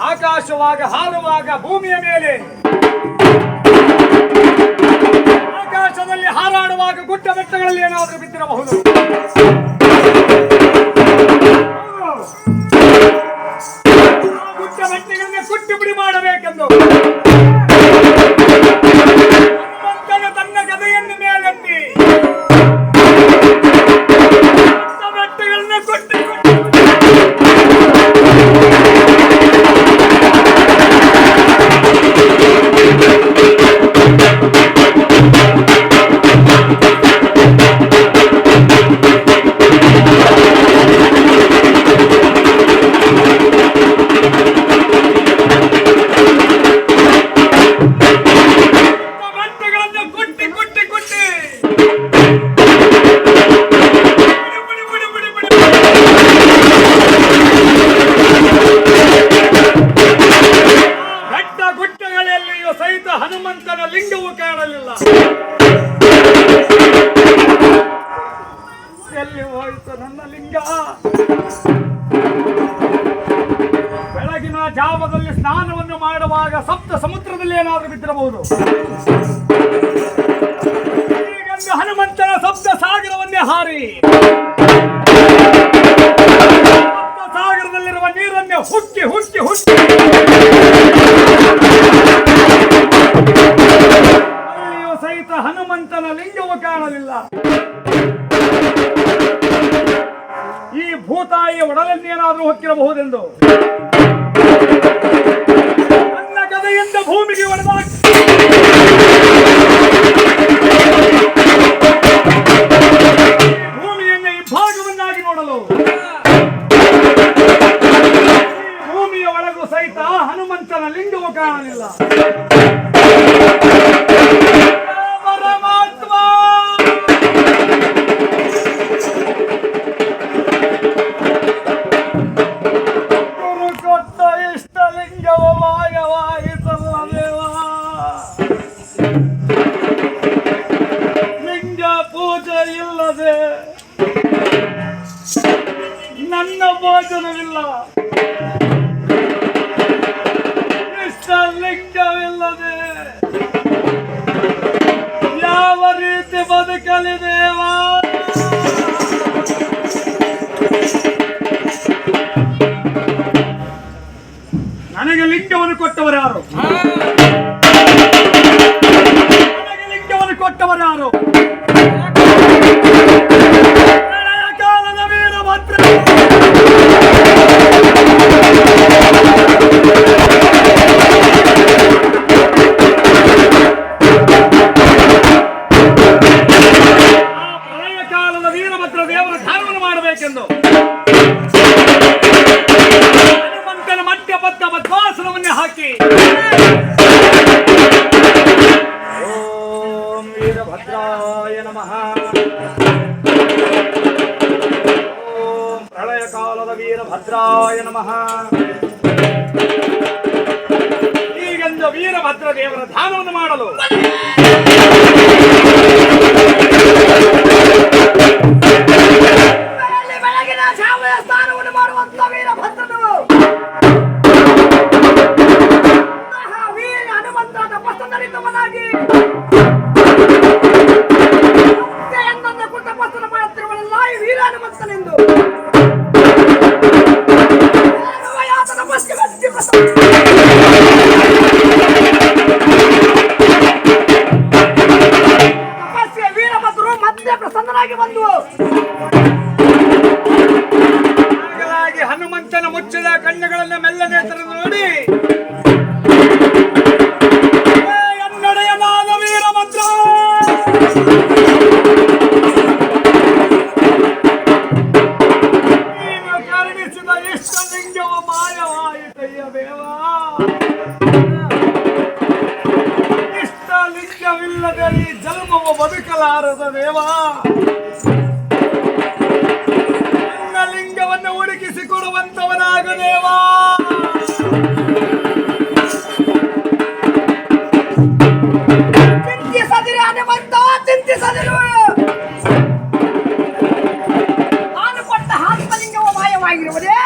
ಆಕಾಶವಾಗ ಹಾರುವಾಗ ಭೂಮಿಯ ಮೇಲೆ, ಆಕಾಶದಲ್ಲಿ ಹಾರಾಡುವಾಗ ಗುಡ್ಡ ಬೆಟ್ಟಗಳಲ್ಲಿ ಏನಾದರೂ ಬಿದ್ದಿರಬಹುದು. ಗುಡ್ಡ ಬೆಟ್ಟಗಳನ್ನೇ ಕುಟ್ಟಿ ಬಿಡಿ ಮಾಡಬೇಕೆಂದು ಹನುಮಂತನು ತನ್ನ ಗದೆಯನ್ನು ಮೇಲೆತ್ತಿ ಗುಡ್ಡ ಬೆಟ್ಟಗಳನ್ನೇ ಕುಟ್ಟಿ ಹನುಮಂತನ ಲಿಂಗವು ಕಾಣಲಿಲ್ಲ. ಎಲ್ಲಿ ಹೋಯಿತು ನನ್ನ ಲಿಂಗ? ಬೆಳಗಿನ ಜಾವದಲ್ಲಿ ಸ್ನಾನವನ್ನು ಮಾಡುವಾಗ ಸಪ್ತ ಸಮುದ್ರದಲ್ಲಿ ಏನಾದರೂ ಬಿದ್ದಿರಬಹುದು. ಈಗಂದು ಹನುಮಂತನ ಸಪ್ತ ಸಾಗರವನ್ನೇ ಹಾರಿ ಸಪ್ತ ಸಾಗರದಲ್ಲಿರುವ ನೀರನ್ನೇ ಹುಕ್ಕಿ ಹುಕ್ಕಿ ಹುಕ್ಕಿ ಅಲ್ಲಿಯೂ ಸಹಿತ ಹನುಮಂತನ ಲಿಂಗವು ಕಾಣಲಿಲ್ಲ. ಈ ಭೂತಾಯಿಯ ಒಡಲನ್ನೇನಾದರೂ ಹೊಕ್ಕಿರಬಹುದೆಂದು ನನ್ನ ಗದೆಯಿಂದ ಭೂಮಿಗೆ ಹೊಡೆದಾಗ ಭೂಮಿಯನ್ನು ಇಬ್ಬಾಗವನ್ನಾಗಿ ನೋಡಲು ಭೂಮಿಯ ಒಳಗೂ ಸಹಿತ ಹನುಮಂತನ ಲಿಂಗವು ಕಾಣಲಿಲ್ಲ. ನನ್ನ ಭೋಜನವಿಲ್ಲ, ಇಷ್ಟಲಿಂಗವಿಲ್ಲದೆ ಯಾವ ರೀತಿ ಬದುಕಲಿ ದೇವಾ? ನನಗೆ ಲಿಂಗವನ್ನು ಕೊಟ್ಟವರ್ಯಾರು? ನನಗೆ ಲಿಂಗವನ್ನು ಕೊಟ್ಟವರ್ಯಾರು? ಮಾಡಬೇಕೆಂದು ಹನುಮಂತನ ಮಧ್ಯಬದ್ಧ ಬದ್ವಾಸನವನ್ನೇ ಹಾಕಿ ಓಂ ವೀರಭದ್ರಾಯ ನಮಃ, ಓಂ ಪ್ರಳಯ ಕಾಲದ ವೀರಭದ್ರಾಯ ನಮಃ ಹೀಗೆಂದು ವೀರಭದ್ರ ದೇವರ ಧ್ಯಾನವನ್ನು ಮಾಡಲು ಸ್ನಾನವನ್ನು ಮಾಡುವಂತ ವೀರಭದ್ರನು ಹನುಮಂತ ತಪಸ್ಸನ್ನರಿತವನಾಗಿ ತಪಸ್ಸನ್ನು ಮಾಡುತ್ತಿರುವಲ್ಲ ಈ ವೀರ ಹನುಮಂತನೆಂದು ತಪಸ್ಸಿಯ ವೀರಭದ್ರರು ಮತ್ತೆ ಪ್ರಸನ್ನರಾಗಿ ಬಂದು ಹನುಮಂತನ ಮುಚ್ಚಿದ ಕಣ್ಣುಗಳನ್ನು ಮೆಲ್ಲನೆ ತೆರೆದು ನೋಡಿ, ಎನ್ನಡೆಯನಾದ ವೀರಭದ್ರ, ನೀನು ಕರುಣಿಸಿದ ಇಷ್ಟಲಿಂಗವು ಮಾಯವಾಯಿತಯ್ಯ ದೇವಾ. ಇಷ್ಟಲಿಂಗವಿಲ್ಲದೆ ಈ ಜನ್ಮವು ಬದುಕಲಾರದ ದೇವಾ. ಲಿಂಗವನ್ನು ಹುಡುಕಿಸಿಕೊಡುವಂತವನಾಗ ದೇವಾ. ಚಿಂತಿಸದಿರು ಹನುಮಂತ, ಚಿಂತಿಸದಿರು. ನಾನು ಕೊಟ್ಟ ಆತ್ಮಲಿಂಗವು ಮಾಯವಾಗಿರುವುದೇ